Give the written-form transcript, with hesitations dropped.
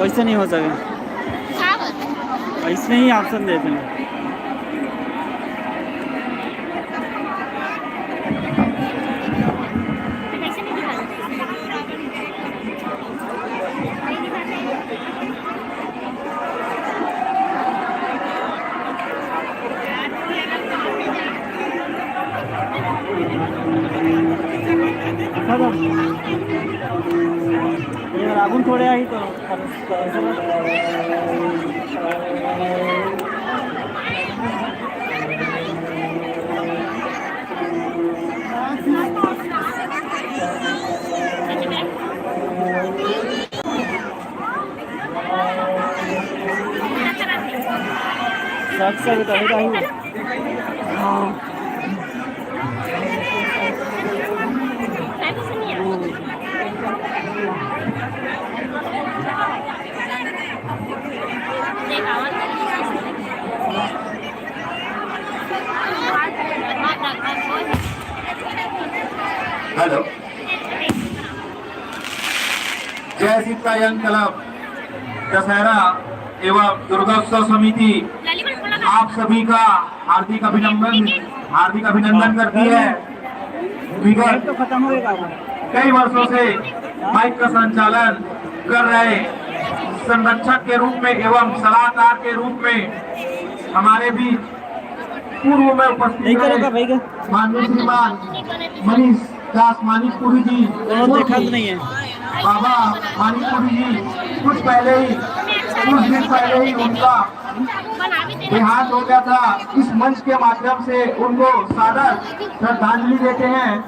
वैसे नहीं हो सके, ऐसे ही ऑप्शन दे देंगे। लागून थोडे आहे तो हेलो, जय सीतायन क्लब दशहरा एवं दुर्गोत्सव समिति आप सभी का हार्दिक अभिनंदन करती है। विगत कई वर्षों से माइक का संचालन कर रहे संरक्षक के रूप में एवं सलाहकार के रूप में हमारे बीच पूर्व में उपस्थित माननीय श्रीमान मनीष दास मानिकपुरी जी देखा नहीं है। बाबा मानिकपुरी जी कुछ दिन पहले ही उनका देहांत हो गया था। इस मंच के माध्यम से उनको सादर श्रद्धांजलि देते हैं।